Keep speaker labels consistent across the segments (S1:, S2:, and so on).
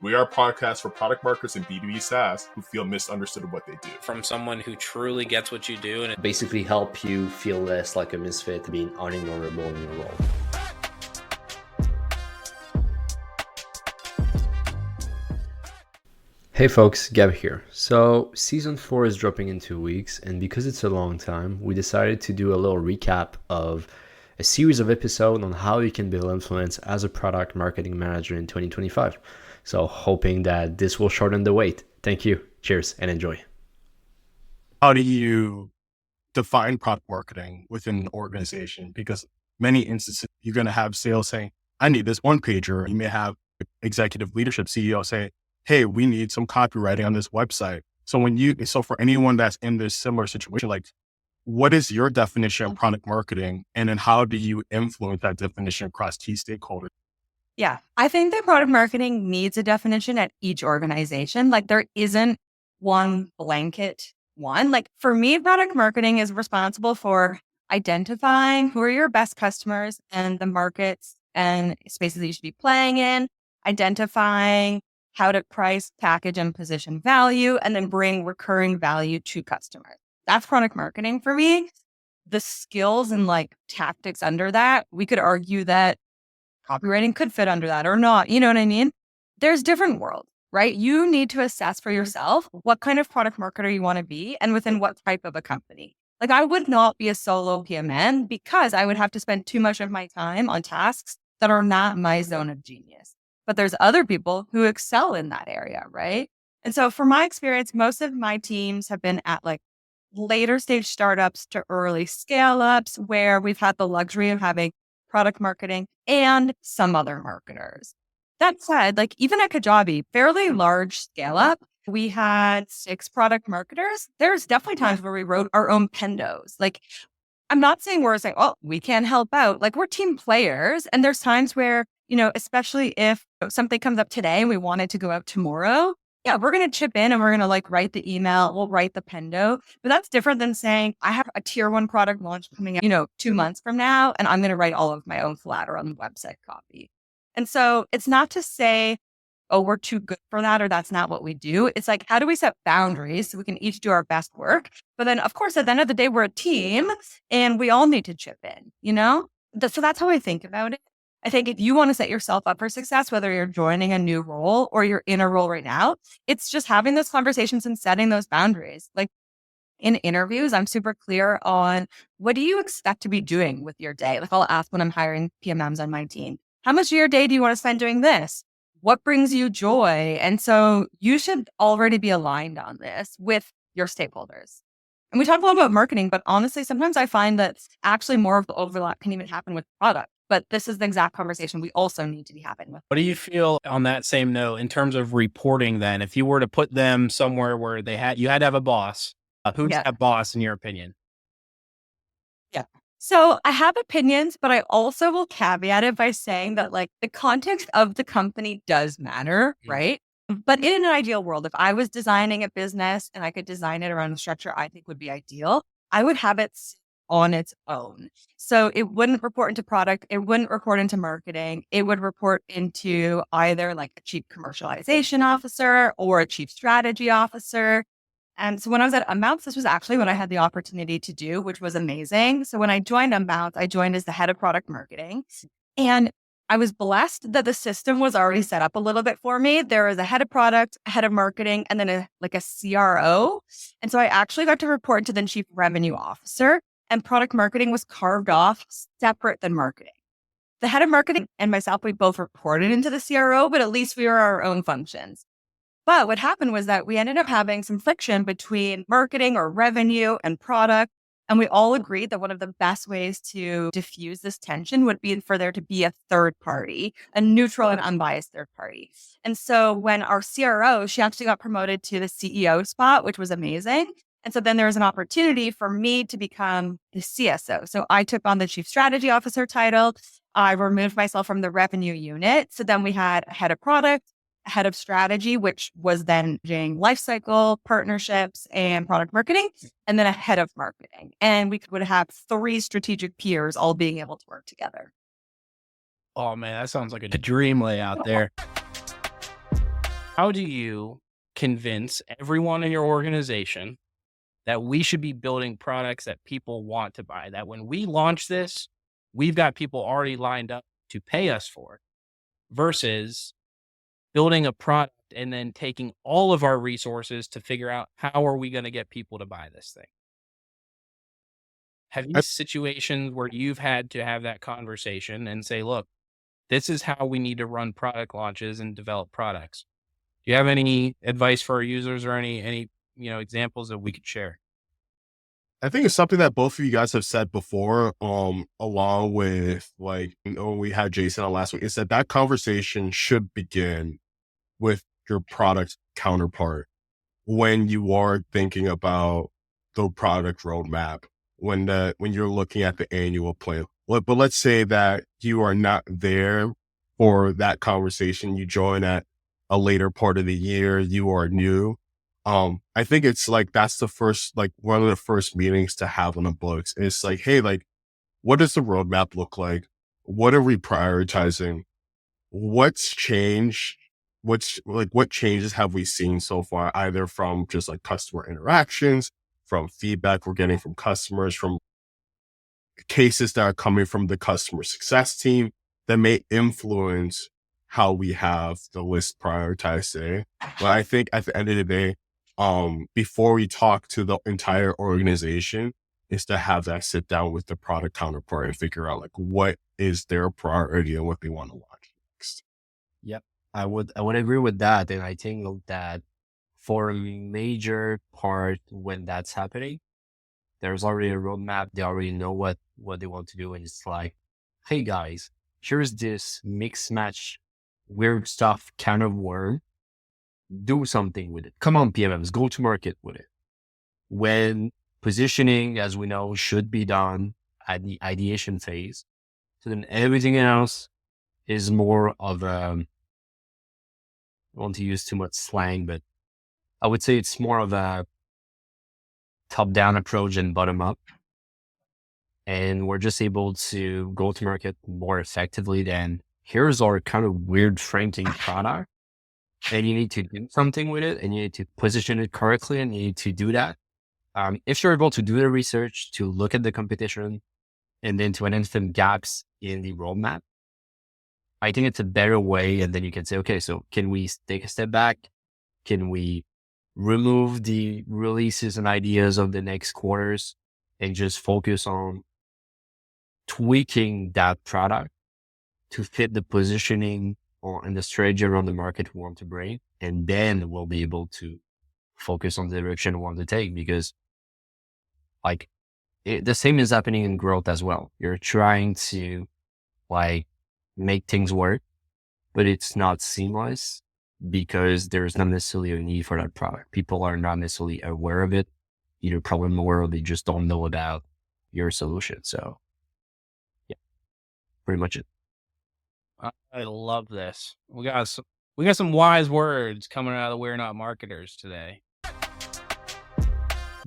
S1: We are a podcast for product marketers and B2B SaaS who feel misunderstood of what they do.
S2: From someone who truly gets what you do and
S3: basically help you feel less like a misfit, being unignorable in your role. Hey folks, Gab here. So season 4 is dropping in 2 weeks, and because it's a long time, we decided to do a little recap of a series of episodes on how you can build influence as a product marketing manager in 2025. So hoping that this will shorten the wait. Thank you. Cheers and enjoy.
S4: How do you define product marketing within an organization? Because many instances, you're going to have sales saying, I need this one pager. You may have executive leadership CEO say, hey, we need some copywriting on this website. So for anyone that's in this similar situation, like, what is your definition of product marketing? And then how do you influence that definition across key stakeholders?
S5: Yeah, I think that product marketing needs a definition at each organization. Like there isn't one blanket one. Like for me, product marketing is responsible for identifying who are your best customers and the markets and spaces that you should be playing in, identifying how to price, package, and position value, and then bring recurring value to customers. That's product marketing for me. The skills and like tactics under that, we could argue that copywriting could fit under that or not. You know what I mean? There's different worlds, right? You need to assess for yourself what kind of product marketer you want to be and within what type of a company. Like I would not be a solo PMM because I would have to spend too much of my time on tasks that are not my zone of genius. But there's other people who excel in that area, right? And so from my experience, most of my teams have been at like later stage startups to early scale ups where we've had the luxury of having product marketing and some other marketers. That said, like even at Kajabi, fairly large scale up, we had 6 product marketers. There's definitely times where we wrote our own pendos. Like I'm not saying we're saying, oh, we can't help out. Like we're team players. And there's times where, especially if something comes up today and we want it to go out tomorrow, yeah, we're going to chip in and we're going to like write the email, we'll write the pendo. But that's different than saying I have a tier 1 product launch coming out, 2 months from now, and I'm going to write all of my own collateral and website copy. And so it's not to say, oh, we're too good for that, or that's not what we do. It's like, how do we set boundaries so we can each do our best work? But then of course, at the end of the day, we're a team and we all need to chip in, So that's how I think about it. I think if you want to set yourself up for success, whether you're joining a new role or you're in a role right now, it's just having those conversations and setting those boundaries. Like in interviews, I'm super clear on what do you expect to be doing with your day? Like I'll ask when I'm hiring PMMs on my team, how much of your day do you want to spend doing this? What brings you joy? And so you should already be aligned on this with your stakeholders. And we talk a lot about marketing, but honestly, sometimes I find that actually more of the overlap can even happen with product. But this is the exact conversation we also need to be having with.
S2: What do you feel on that same note in terms of reporting then? If you were to put them somewhere where you had to have a boss, who's that boss in your opinion?
S5: Yeah. So I have opinions, but I also will caveat it by saying that like the context of the company does matter, right? But in an ideal world, if I was designing a business and I could design it around a structure I think would be ideal, I would have it on its own. So it wouldn't report into product. It wouldn't report into marketing. It would report into either like a chief commercialization officer or a chief strategy officer. And so when I was at Amounts, this was actually what I had the opportunity to do, which was amazing. So when I joined Amounts, I joined as the head of product marketing. And I was blessed that the system was already set up a little bit for me. There was a head of product, a head of marketing, and then a CRO. And so I actually got to report to the chief revenue officer. And product marketing was carved off separate than marketing. The head of marketing and myself, we both reported into the CRO, but at least we were our own functions. But what happened was that we ended up having some friction between marketing or revenue and product. And we all agreed that one of the best ways to diffuse this tension would be for there to be a third party, a neutral and unbiased third party. And so when our CRO, she actually got promoted to the CEO spot, which was amazing. And so then there was an opportunity for me to become the CSO. So I took on the chief strategy officer title. I removed myself from the revenue unit. So then we had a head of product, a head of strategy, which was then doing lifecycle, partnerships, and product marketing, and then a head of marketing. And we would have 3 strategic peers all being able to work together.
S2: Oh man, that sounds like a dream layout there. how do you convince everyone in your organization that we should be building products that people want to buy, that when we launch this, we've got people already lined up to pay us for it, versus building a product and then taking all of our resources to figure out how are we going to get people to buy this thing? Have you situations where you've had to have that conversation and say, look, this is how we need to run product launches and develop products? Do you have any advice for our users or any examples that we could share?
S4: I think it's something that both of you guys have said before, along with we had Jason on last week, is that conversation should begin with your product counterpart when you are thinking about the product roadmap, when you're looking at the annual plan. But let's say that you are not there for that conversation. You join at a later part of the year, you are new. I think it's that's the first, one of the first meetings to have on the books. It's hey, what does the roadmap look like? What are we prioritizing? What's changed? What changes have we seen so far, either from just customer interactions, from feedback we're getting from customers, from cases that are coming from the customer success team that may influence how we have the list prioritized today. But I think at the end of the day, before we talk to the entire organization, is to have that sit down with the product counterpart and figure out what is their priority and what they want to launch next.
S3: Yep. I would agree with that. And I think that for a major part, when that's happening, there's already a roadmap. They already know what they want to do. And it's hey guys, here's this mix match weird stuff kind of word. Do something with it. Come on, PMMs, go to market with it. When positioning, as we know, should be done at the ideation phase. So then everything else is more of I don't want to use too much slang, but I would say it's more of a top-down approach and bottom-up. And we're just able to go to market more effectively than here's our kind of weird franking product. And you need to do something with it, and you need to position it correctly, and you need to do that. If you're able to do the research, to look at the competition, and then to identify gaps in the roadmap, I think it's a better way. And then you can say, okay, so can we take a step back? Can we remove the releases and ideas of the next quarters and just focus on tweaking that product to fit the positioning and the strategy around the market we want to bring? And then we'll be able to focus on the direction we want to take, because the same is happening in growth as well. You're trying to make things work, but it's not seamless because there's not necessarily a need for that product. People are not necessarily aware of it, either problem aware or they just don't know about your solution. So yeah, pretty much it.
S2: I love this. We got some wise words coming out of the We're Not Marketers today.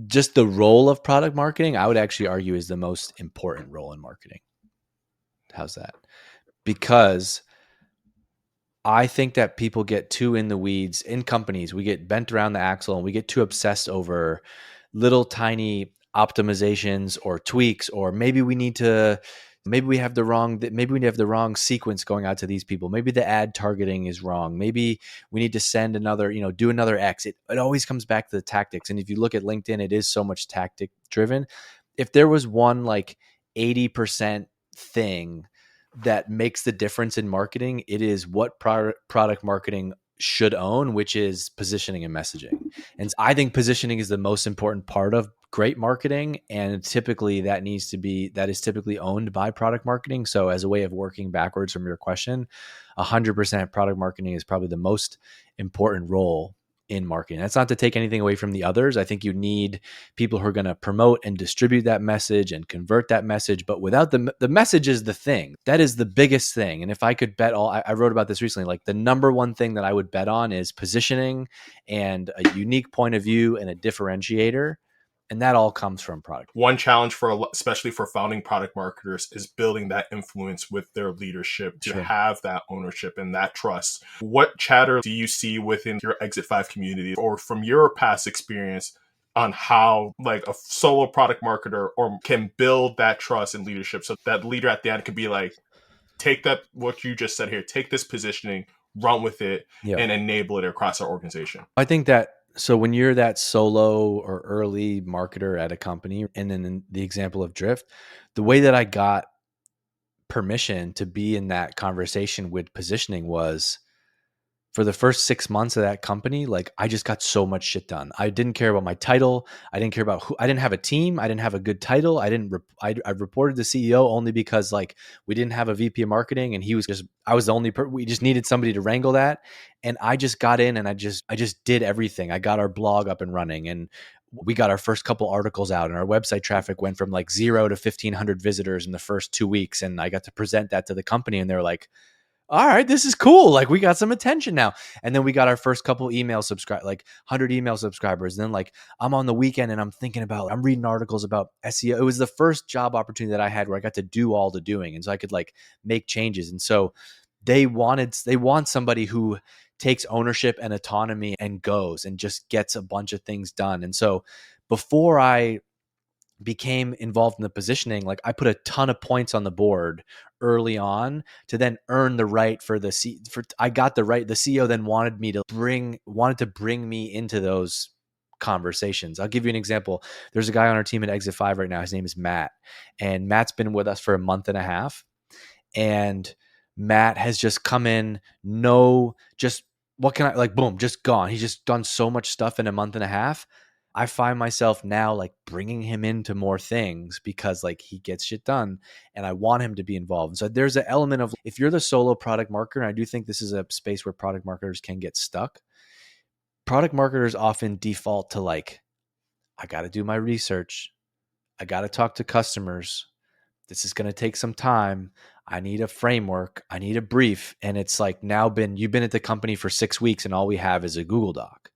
S6: Just the role of product marketing, I would actually argue, is the most important role in marketing. How's that? Because I think that people get too in the weeds in companies. We get bent around the axle and we get too obsessed over little tiny optimizations or tweaks, or maybe we have the wrong sequence going out to these people. Maybe the ad targeting is wrong. Maybe we need to send another, do another X. It always comes back to the tactics. And if you look at LinkedIn, it is so much tactic driven. If there was one 80% thing that makes the difference in marketing, it is what product marketing should own, which is positioning and messaging. And I think positioning is the most important part of great marketing, and typically that is typically owned by product marketing. So as a way of working backwards from your question, 100% product marketing is probably the most important role in marketing. That's not to take anything away from the others. I think you need people who are going to promote and distribute that message and convert that message. But without the message is the thing. That is the biggest thing. And if I could bet I wrote about this recently, the number one thing that I would bet on is positioning and a unique point of view and a differentiator. And that all comes from product.
S1: One challenge especially for founding product marketers is building that influence with their leadership to have that ownership and that trust. What chatter do you see within your Exit 5 community or from your past experience on how like a solo product marketer or can build that trust and leadership so that leader at the end could be like, take that, what you just said here, take this positioning, run with it, and enable it across our organization?
S6: I think that, so when you're that solo or early marketer at a company, and then in the example of Drift, the way that I got permission to be in that conversation with positioning was for the first 6 months of that company, like I just got so much shit done. I didn't care about my title. I didn't care about who. I didn't have a team. I didn't have a good title. I reported the CEO only because like we didn't have a VP of marketing, and I was the only we just needed somebody to wrangle that. And I just got in and I just did everything. I got our blog up and running, and we got our first couple articles out, and our website traffic went from like 0 to 1,500 visitors in the first 2 weeks. And I got to present that to the company, and they're like, all right, this is cool. Like we got some attention now. And then we got our first couple email like 100 email subscribers. And then like I'm on the weekend and I'm reading articles about SEO. It was the first job opportunity that I had where I got to do all the doing. And so I could like make changes. And so they want somebody who takes ownership and autonomy and goes and just gets a bunch of things done. And so before I became involved in the positioning, like I put a ton of points on the board early on to then earn the right I got the right. The CEO then wanted to bring me into those conversations. I'll give you an example. There's a guy on our team at Exit 5 right now. His name is Matt, and Matt's been with us for a month and a half. And Matt has just come in, boom, just gone. He's just done so much stuff in a month and a half. I find myself now like bringing him into more things because like he gets shit done and I want him to be involved. So there's an element of, if you're the solo product marketer, and I do think this is a space where product marketers can get stuck. Product marketers often default to like, I got to do my research. I got to talk to customers. This is going to take some time. I need a framework. I need a brief. And it's like you've been at the company for 6 weeks and all we have is a Google Doc.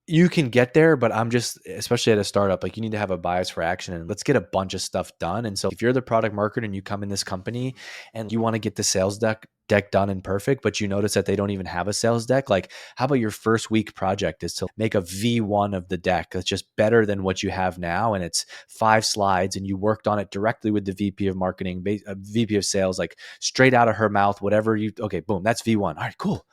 S6: You can get there, but I'm just, especially at a startup, like you need to have a bias for action and let's get a bunch of stuff done. And so if you're the product marketer and you come in this company and you want to get the sales deck done and perfect, but you notice that they don't even have a sales deck, like how about your first week project is to make a V1 of the deck that's just better than what you have now. And it's 5 slides and you worked on it directly with the VP of marketing, VP of sales, like straight out of her mouth, okay, boom, that's V1. All right, cool.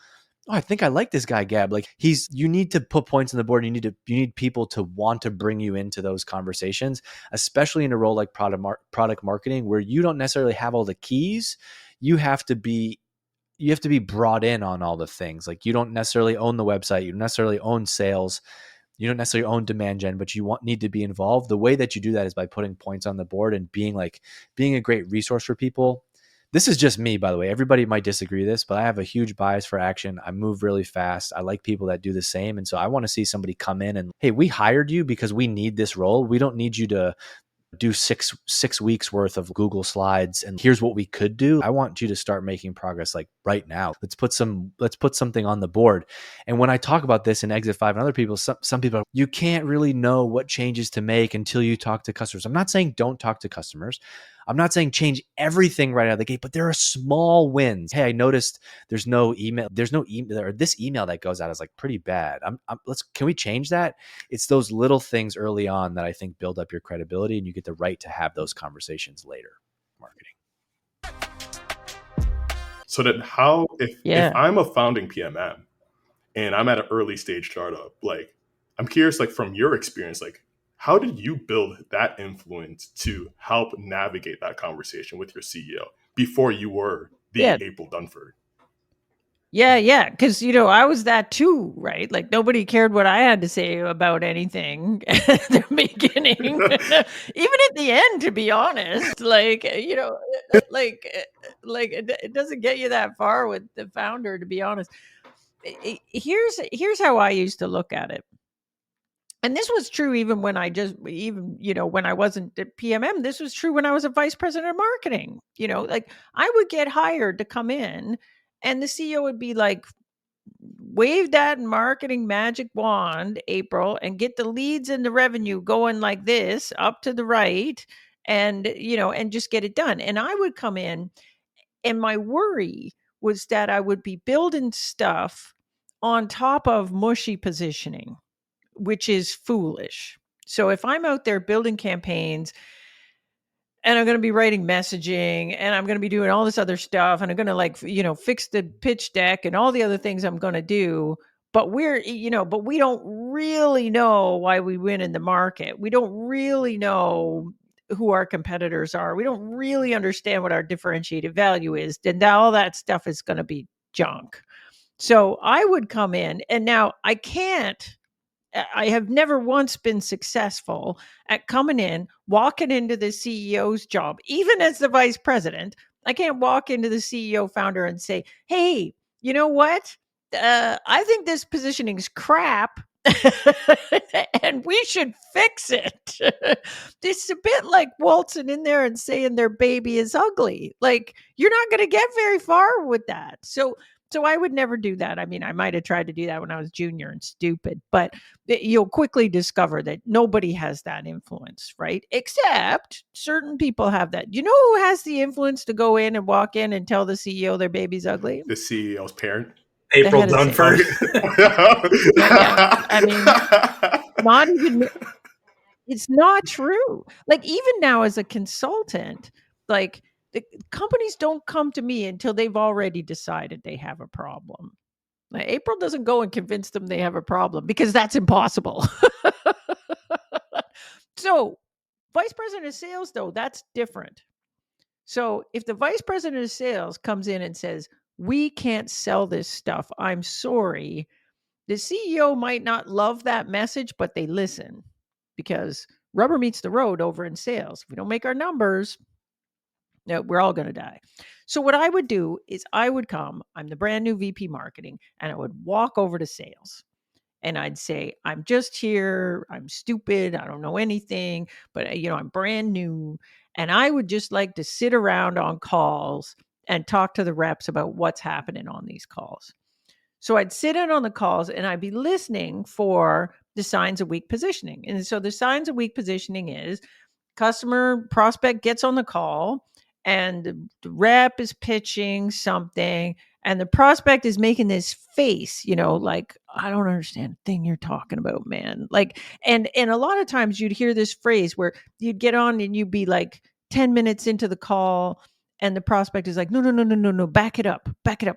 S6: Oh, I think I like this guy, Gab. Like you need to put points on the board. You need people to want to bring you into those conversations, especially in a role like product marketing, where you don't necessarily have all the keys. You have to be brought in on all the things. Like you don't necessarily own the website. You don't necessarily own sales. You don't necessarily own demand gen, but you need to be involved. The way that you do that is by putting points on the board and being a great resource for people. This is just me, by the way. Everybody might disagree with this, but I have a huge bias for action. I move really fast. I like people that do the same. And so I want to see somebody come in and, hey, we hired you because we need this role. We don't need you to do six weeks worth of Google slides and here's what we could do. I want you to start making progress like right now. Let's put something on the board. And when I talk about this in Exit 5 and other people, some people, you can't really know what changes to make until you talk to customers. I'm not saying don't talk to customers. I'm not saying change everything right out of the gate, but there are small wins. Hey, I noticed there's no email, or this email that goes out is like pretty bad. Can we change that? It's those little things early on that I think build up your credibility, and you get the right to have those conversations later. Marketing.
S1: So then if I'm a founding PMM and I'm at an early stage startup, like I'm curious, like from your experience, like how did you build that influence to help navigate that conversation with your CEO before you were the April Dunford?
S7: Yeah. Because, I was that too, right? Like nobody cared what I had to say about anything at the beginning, even at the end, to be honest. Like, it doesn't get you that far with the founder, to be honest. Here's how I used to look at it. And this was true even when I when I wasn't at PMM. This was true when I was a vice president of marketing. Like I would get hired to come in and the CEO would be like, wave that marketing magic wand, April, and get the leads and the revenue going like this up to the right, and and just get it done. And I would come in, and my worry was that I would be building stuff on top of mushy positioning, which is foolish. So if I'm out there building campaigns, and I'm going to be writing messaging, and I'm going to be doing all this other stuff, and I'm going to fix the pitch deck and all the other things I'm going to do, but but we don't really know why we win in the market. We don't really know who our competitors are. We don't really understand what our differentiated value is. Then all that stuff is going to be junk. So I would come in, and now I have never once been successful at coming in, walking into the CEO's job, even as the vice president. I can't walk into the CEO founder and say, hey, you know what? I think this positioning is crap. And we should fix it. It's a bit like waltzing in there and saying their baby is ugly. Like, you're not going to get very far with that. So I would never do that. I mean, I might have tried to do that when I was junior and stupid, but you'll quickly discover that nobody has that influence, right? Except certain people have that. You know who has the influence to go in and walk in and tell the CEO their baby's ugly?
S1: The CEO's parent.
S8: April
S7: head of
S8: Dunford.
S7: Yeah, I mean, not even. It's not true. Like, even now as a consultant, like, the companies don't come to me until they've already decided they have a problem. Like, April doesn't go and convince them they have a problem, because that's impossible. So, vice president of sales, though, that's different. So if the vice president of sales comes in and says, we can't sell this stuff, I'm sorry, the CEO might not love that message, but they listen, because rubber meets the road over in sales. If we don't make our numbers, we're all going to die. So what I would do is I'm the brand new VP marketing, and I would walk over to sales. And I'd say, I'm just here. I'm stupid. I don't know anything, but I'm brand new. And I would just like to sit around on calls and talk to the reps about what's happening on these calls. So I'd sit in on the calls, and I'd be listening for the signs of weak positioning. And so the signs of weak positioning is customer prospect gets on the call, and the rep is pitching something, and the prospect is making this face, like, I don't understand a thing you're talking about, man. Like, and a lot of times you'd hear this phrase where you'd get on and you'd be like 10 minutes into the call, and the prospect is like, no, back it up,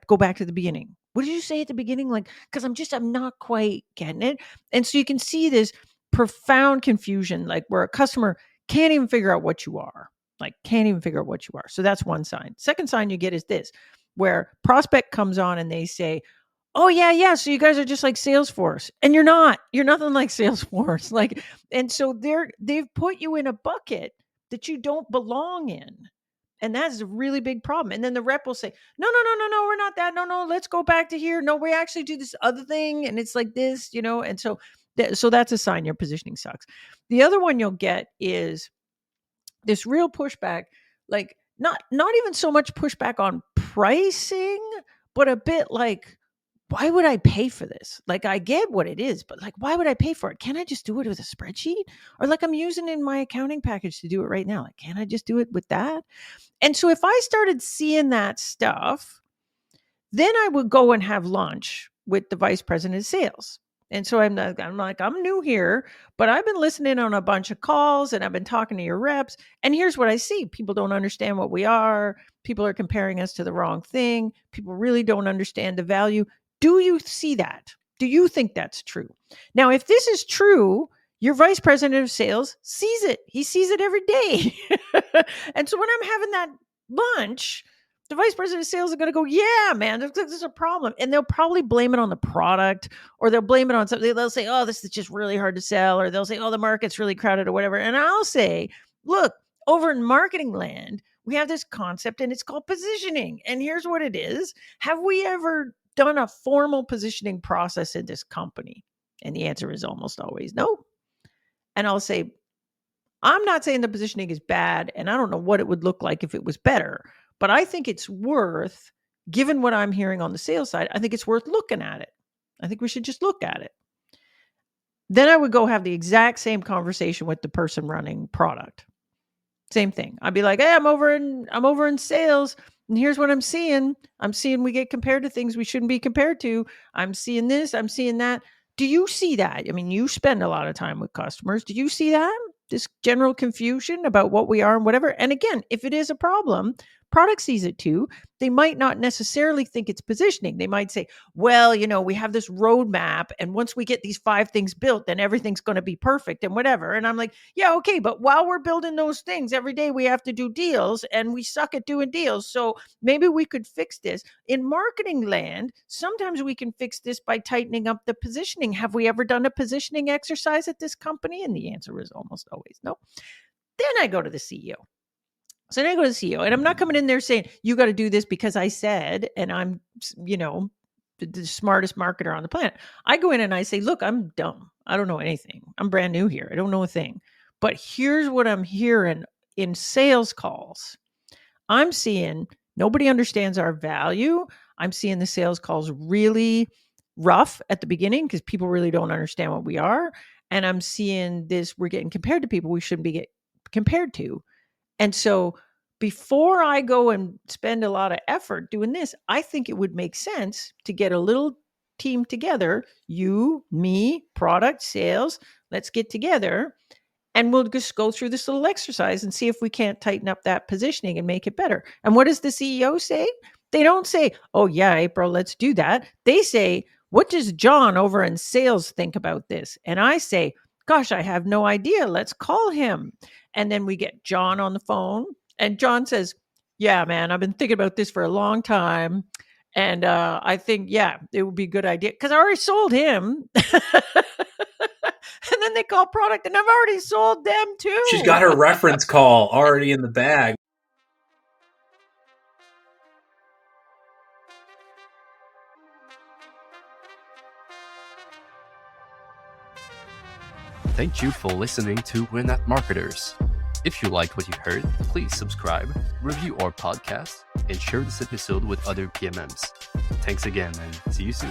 S7: go back to the beginning. What did you say at the beginning? Like, because I'm not quite getting it. And so you can see this profound confusion, like, where a customer can't even figure out what you are. So that's one sign. Second sign you get is this, where prospect comes on and they say, oh yeah, so you guys are just like Salesforce. And you're not. You're nothing like Salesforce. Like, and so they've put you in a bucket that you don't belong in. And that's a really big problem. And then the rep will say, no, we're not that. No, let's go back to here. No, we actually do this other thing, and it's like this, and so that's a sign your positioning sucks. The other one you'll get is this real pushback, like, not even so much pushback on pricing, but a bit like, why would I pay for this? Like, I get what it is, but like, why would I pay for it? Can't I just do it with a spreadsheet? Or like, I'm using in my accounting package to do it right now. Like, can't I just do it with that? And so if I started seeing that stuff, then I would go and have lunch with the vice president of sales. And so I'm new here, but I've been listening on a bunch of calls, and I've been talking to your reps. And here's what I see. People don't understand what we are. People are comparing us to the wrong thing. People really don't understand the value. Do you see that? Do you think that's true? Now, if this is true, your vice president of sales sees it. He sees it every day. And so when I'm having that lunch, the vice president of sales is going to go, yeah, man, there's a problem. And they'll probably blame it on the product, or they'll blame it on something. They'll say, oh, this is just really hard to sell. Or they'll say, oh, the market's really crowded, or whatever. And I'll say, look, over in marketing land, we have this concept, and it's called positioning. And here's what it is. Have we ever done a formal positioning process in this company? And the answer is almost always no. And I'll say, I'm not saying the positioning is bad, and I don't know what it would look like if it was better, but I think it's worth given what I'm hearing on the sales side, I think it's worth looking at it. I think we should just look at it. Then I would go have the exact same conversation with the person running product. Same thing. I'd be like, hey, I'm over in sales, and here's what I'm seeing. I'm seeing we get compared to things we shouldn't be compared to. I'm seeing this, I'm seeing that. Do you see that? I mean, you spend a lot of time with customers. Do you see that? This general confusion about what we are and whatever. And again, if it is a problem, product sees it too. They might not necessarily think it's positioning. They might say, well, we have this roadmap, and once we get these 5 things built, then everything's going to be perfect and whatever. And I'm like, yeah, okay. But while we're building those things, every day we have to do deals, and we suck at doing deals. So maybe we could fix this. In marketing land, sometimes we can fix this by tightening up the positioning. Have we ever done a positioning exercise at this company? And the answer is almost always no. Then I go to the CEO. So then I go to the CEO, and I'm not coming in there saying, you got to do this because I said, and I'm, the smartest marketer on the planet. I go in and I say, look, I'm dumb. I don't know anything. I'm brand new here. I don't know a thing. But here's what I'm hearing in sales calls. I'm seeing nobody understands our value. I'm seeing the sales calls really rough at the beginning because people really don't understand what we are. And I'm seeing this, we're getting compared to people we shouldn't be compared to. And so before I go and spend a lot of effort doing this, I think it would make sense to get a little team together, you, me, product, sales, let's get together, and we'll just go through this little exercise and see if we can't tighten up that positioning and make it better. And what does the CEO say? They don't say, oh yeah, April, let's do that. They say, what does John over in sales think about this? And I say, gosh, I have no idea. Let's call him. And then we get John on the phone, and John says, yeah, man, I've been thinking about this for a long time. And I think, yeah, it would be a good idea because I already sold him. And then they call product, and I've already sold them too.
S8: She's got her reference call already in the bag.
S3: Thank you for listening to We're Not Marketers. If you liked what you heard, please subscribe, review our podcast, and share this episode with other PMMs. Thanks again, and see you soon.